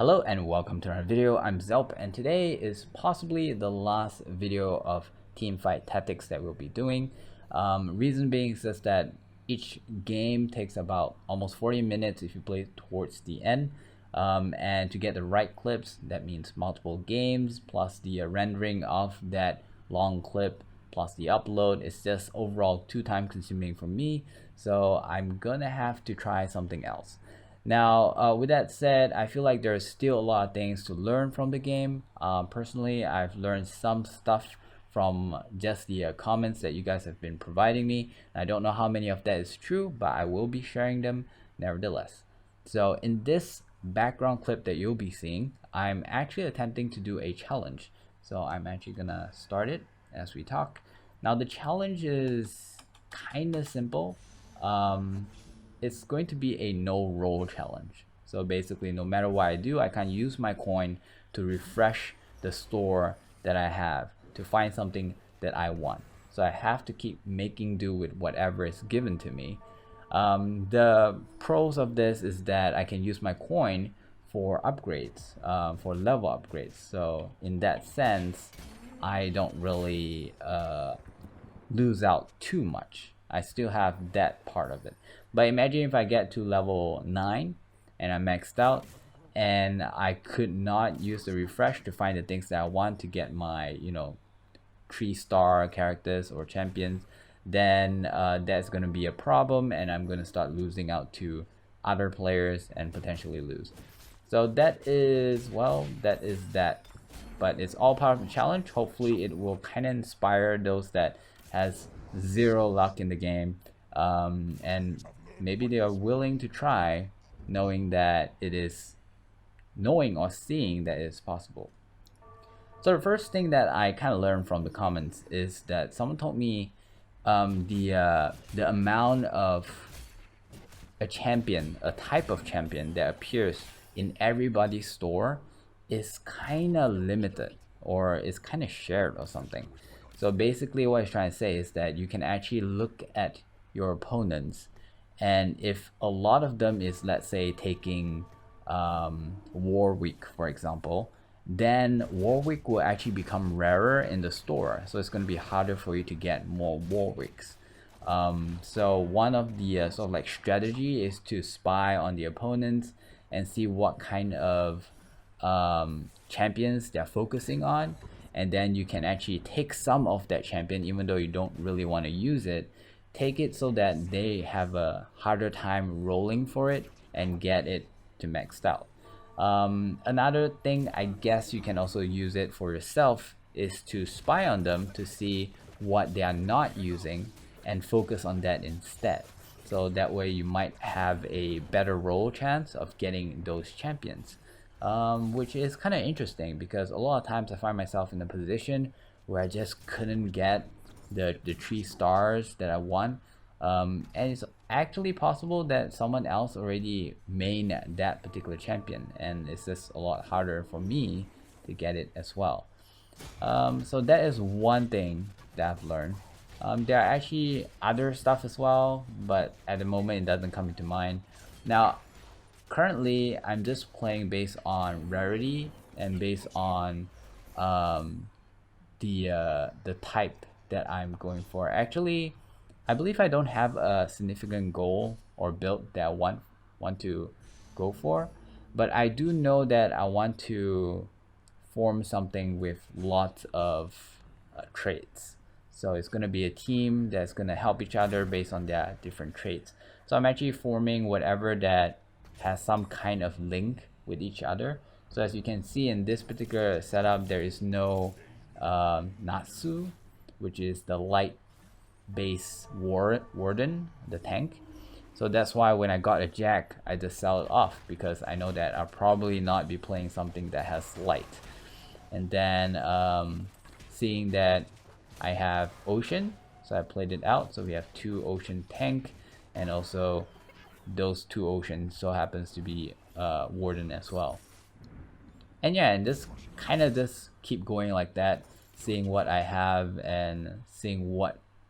Hello and welcome to another video. I'm Zelp and today is possibly the last video of Teamfight tactics that we'll be doing. Reason being is just that each game takes about almost 40 minutes if you play towards the end. And to get the right clips, that means multiple games plus the rendering of that long clip plus the upload. It's just overall too time consuming for me, so I'm gonna have to try something else. Now, with that said, I feel like there's still a lot of things to learn from the game. Personally, I've learned some stuff from just the comments that you guys have been providing me. I don't know how many of that is true, but I will be sharing them nevertheless. So in this background clip that you'll be seeing, I'm actually attempting to do a challenge. So I'm actually gonna start it as we talk. Now the challenge is kind of simple. It's going to be a no roll challenge. So basically, no matter what I do, I can use my coin to refresh the store that I have to find something that I want. So I have to keep making do with whatever is given to me. The pros of this is that I can use my coin for upgrades, for level upgrades. So in that sense, I don't really lose out too much. I still have that part of it. But imagine if I get to level 9 and I'm maxed out and I could not use the refresh to find the things that I want to get my 3-star characters or champions, then that's going to be a problem and I'm going to start losing out to other players and potentially lose. So that is, well, that is that. But it's all part of the challenge. Hopefully it will kind of inspire those that has zero luck in the game, and maybe they are willing to try, knowing or seeing that it's possible. So the first thing that I kind of learned from the comments is that someone told me the amount of a champion, a type of champion that appears in everybody's store is kind of limited, or is kind of shared or something. So basically what he's trying to say is that you can actually look at your opponents, and if a lot of them is, let's say, taking Warwick for example, then Warwick will actually become rarer in the store, so it's going to be harder for you to get more Warwicks. So one of the sort of like strategy is to spy on the opponents and see what kind of champions they're focusing on, and then you can actually take some of that champion even though you don't really want to use it. Take it so that they have a harder time rolling for it and get it to maxed out. Another thing I guess you can also use it for yourself is to spy on them to see what they are not using and focus on that instead. So that way you might have a better roll chance of getting those champions. Which is kind of interesting because a lot of times I find myself in a position where I just couldn't get the 3 stars that I want, and it's actually possible that someone else already main that particular champion, and it's just a lot harder for me to get it as well. So that is one thing that I've learned. There are actually other stuff as well, but at the moment it doesn't come into mind. Now currently I'm just playing based on rarity and based on the type that I'm going for. Actually, I believe I don't have a significant goal or build that I want to go for, but I do know that I want to form something with lots of traits. So it's going to be a team that's going to help each other based on their different traits. So I'm actually forming whatever that has some kind of link with each other. So as you can see in this particular setup, there is no Natsu, which is the light base warden, the tank. So that's why when I got a Jack, I just sell it off because I know that I'll probably not be playing something that has light. And then seeing that I have Ocean, so I played it out. So we have 2 Ocean tank, and also those 2 Oceans so happens to be warden as well. And yeah, and just kind of just keep going like that, seeing what I have and seeing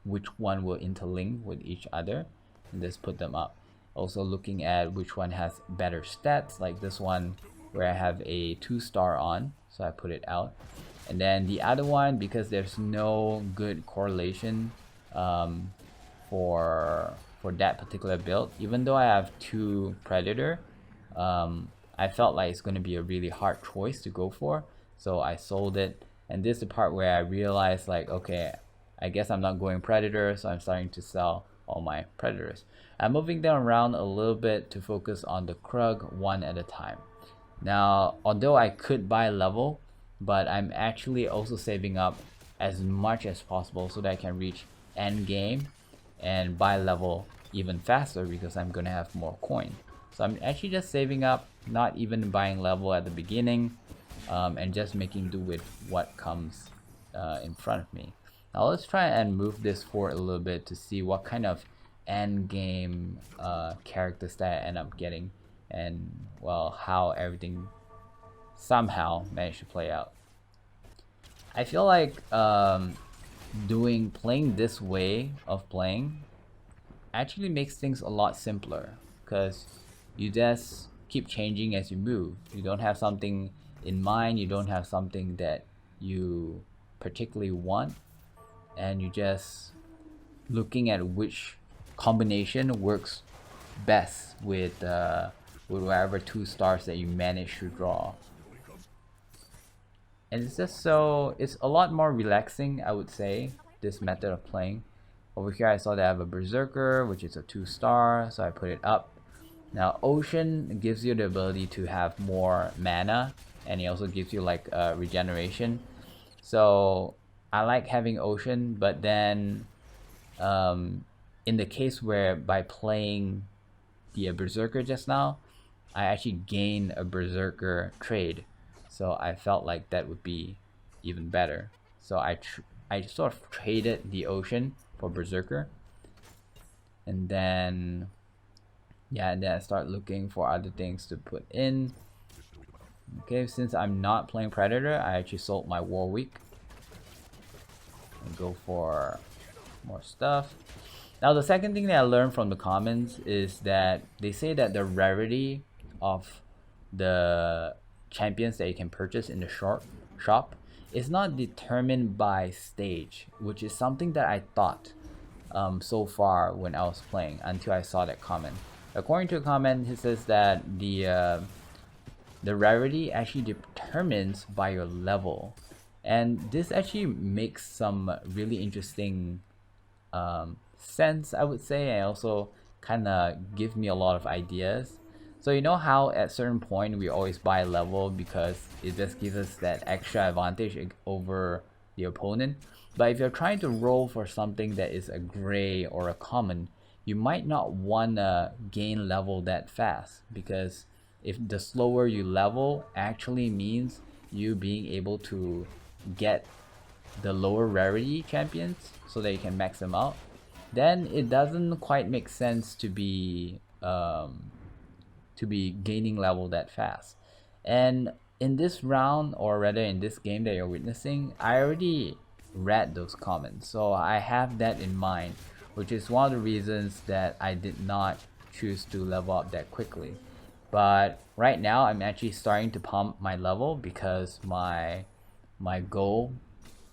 which one will interlink with each other, and just put them up. Also looking at which one has better stats, like this one where I have a 2-star on, so I put it out. And then the other one, because there's no good correlation for that particular build, even though I have 2 Predator, I felt like it's going to be a really hard choice to go for, so I sold it. And this is the part where I realized, like, okay, I guess I'm not going Predator, so I'm starting to sell all my Predators. I'm moving them around a little bit to focus on the Krug one at a time. Now, although I could buy level, but I'm actually also saving up as much as possible so that I can reach end game and buy level even faster, because I'm gonna have more coin. So I'm actually just saving up, not even buying level at the beginning, and just making do with what comes in front of me. Now let's try and move this forward a little bit to see what kind of end game characters that I end up getting, and well, how everything somehow managed to play out. I feel like playing this way of playing actually makes things a lot simpler, because you just keep changing as you move. You don't have something in mind, you don't have something that you particularly want, and you just looking at which combination works best with whatever 2 stars that you manage to draw. And it's just it's a lot more relaxing, I would say, this method of playing. Over here I saw that I have a Berserker, which is a 2-star, so I put it up. Now Ocean gives you the ability to have more mana, and it also gives you like regeneration. So I like having Ocean, but then in the case where by playing the Berserker just now, I actually gained a Berserker trade. So I felt like that would be even better. So I sort of traded the Ocean for Berserker. And then I start looking for other things to put in. Okay, since I'm not playing Predator, I actually sold my Warwick and go for more stuff. Now the second thing that I learned from the comments is that they say that the rarity of the champions that you can purchase in the shop is not determined by stage, which is something that I thought so far when I was playing, until I saw that comment. According to a comment, it says that the rarity actually determines by your level, and this actually makes some really interesting sense, I would say, and also kind of give me a lot of ideas. So you know how at certain point we always buy level because it just gives us that extra advantage over the opponent. But if you're trying to roll for something that is a gray or a common, you might not wanna gain level that fast, because if the slower you level actually means you being able to get the lower rarity champions so that you can max them out, then it doesn't quite make sense to be gaining level that fast. And in this round, or rather in this game that you're witnessing, I already read those comments, so I have that in mind, which is one of the reasons that I did not choose to level up that quickly. But right now I'm actually starting to pump my level because my goal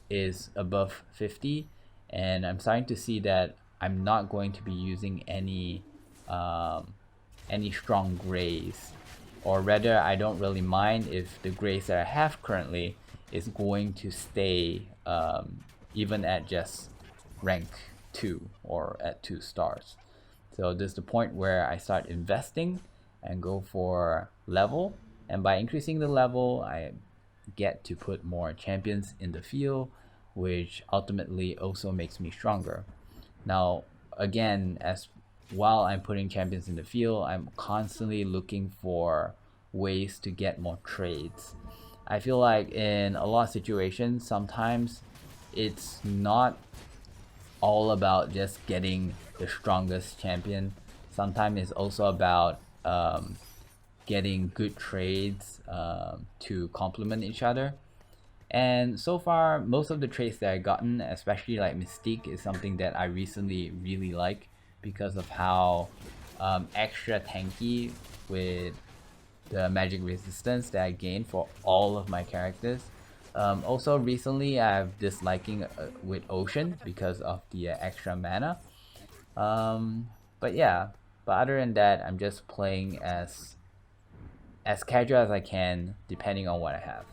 is above 50, and I'm starting to see that I'm not going to be using any strong grays, or rather I don't really mind if the grays that I have currently is going to stay even at just rank 2 or at 2 stars. So this is the point where I start investing and go for level, and by increasing the level I get to put more champions in the field, which ultimately also makes me stronger. Now again, as while I'm putting champions in the field, I'm constantly looking for ways to get more trades. I feel like in a lot of situations, sometimes it's not all about just getting the strongest champion. Sometimes it's also about getting good trades to complement each other. And so far, most of the trades that I've gotten, especially like Mystique, is something that I recently really like because of how extra tanky with the magic resistance that I gained for all of my characters. Also recently I've disliking with Ocean because of the extra mana. But yeah, but other than that, I'm just playing as casual as I can, depending on what I have.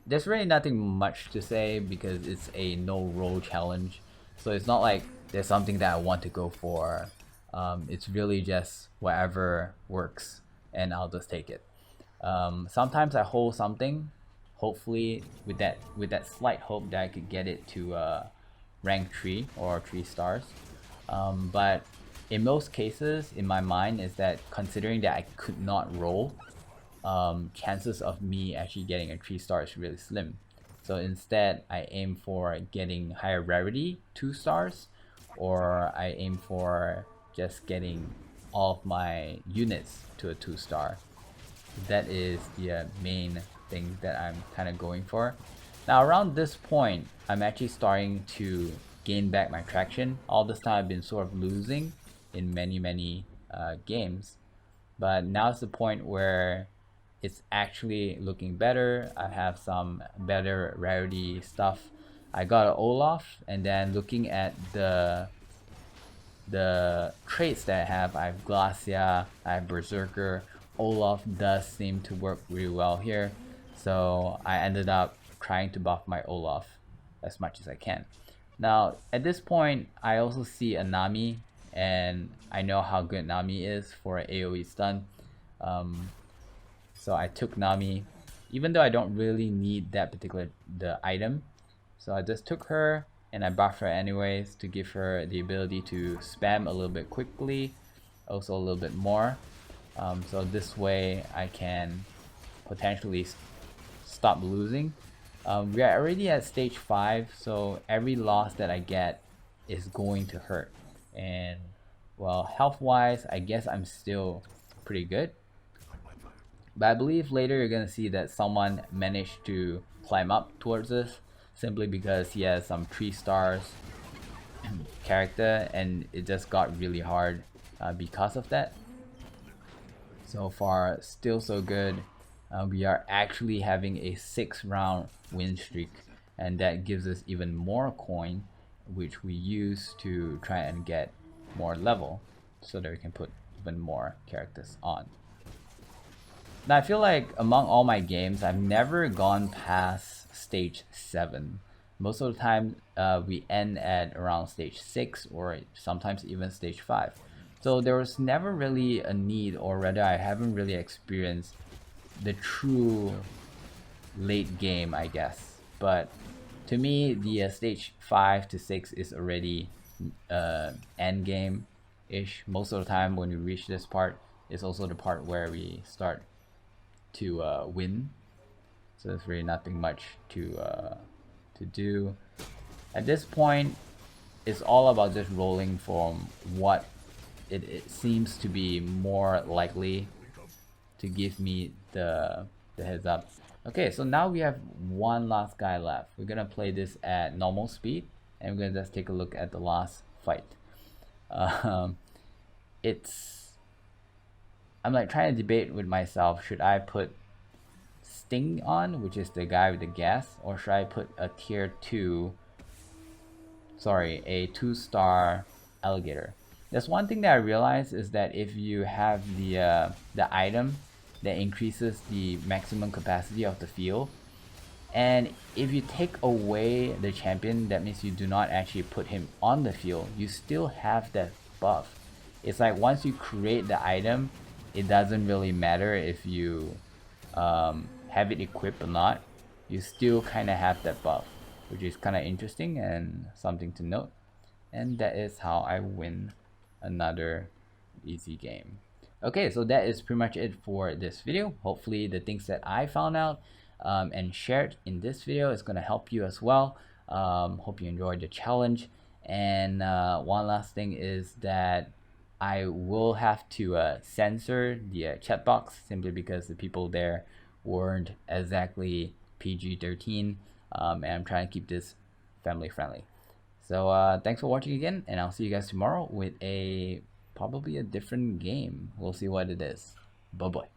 There's really nothing much to say because it's a no role challenge, so it's not like there's something that I want to go for. It's really just whatever works, and I'll just take it. Sometimes I hold something, hopefully with that slight hope that I could get it to rank 3 or 3 stars. But in most cases, in my mind, is that considering that I could not roll, chances of me actually getting a 3 star is really slim. So instead, I aim for getting higher rarity 2 stars, or I aim for just getting all of my units to a 2 star. That is the main thing that I'm kind of going for. Now around this point, I'm actually starting to gain back my traction. All this time I've been sort of losing in many games, but now it's the point where it's actually looking better. I have some better rarity stuff. I got an Olaf, and then looking at the traits that I have Glacia, I have Berserker. Olaf does seem to work really well here, so I ended up trying to buff my Olaf as much as I can. Now at this point, I also see a Nami, and I know how good Nami is for an AoE stun. So I took Nami, even though I don't really need that particular item. So I just took her and I buffed her anyways to give her the ability to spam a little bit quickly, also a little bit more. So this way I can potentially stop losing. We are already at stage 5, so every loss that I get is going to hurt. And well, health wise, I guess I'm still pretty good. But I believe later you're gonna see that someone managed to climb up towards us simply because he has some 3 stars character, and it just got really hard because of that. So far, still so good. We are actually having a 6-round win streak, and that gives us even more coin, which we use to try and get more level so that we can put even more characters on. Now I feel like among all my games, I've never gone past stage 7. Most of the time, we end at around stage 6 or sometimes even stage 5. So there was never really a need, or rather I haven't really experienced the true late game, I guess. But to me, the stage 5 to 6 is already end game-ish. Most of the time when we reach this part, it's also the part where we start to win. So there's really nothing much to do. At this point, it's all about just rolling from what it seems to be more likely to give me the heads up. Okay, so now we have one last guy left. We're gonna play this at normal speed, and we're gonna just take a look at the last fight. I'm like trying to debate with myself, should I put Sting on, which is the guy with the gas, or should I put a tier 2, sorry, a 2-star alligator? There's one thing that I realized is that if you have the item that increases the maximum capacity of the field, and if you take away the champion, that means you do not actually put him on the field, you still have that buff. It's like once you create the item, it doesn't really matter if you have it equipped or not, you still kind of have that buff, which is kind of interesting and something to note. And that is how I win another easy game. Okay, so that is pretty much it for this video. Hopefully the things that I found out and shared in this video is going to help you as well. Hope you enjoyed the challenge. And one last thing is that I will have to censor the chat box simply because the people there weren't exactly PG-13, and I'm trying to keep this family friendly. So thanks for watching again, and I'll see you guys tomorrow with probably a different game. We'll see what it is. Bye bye.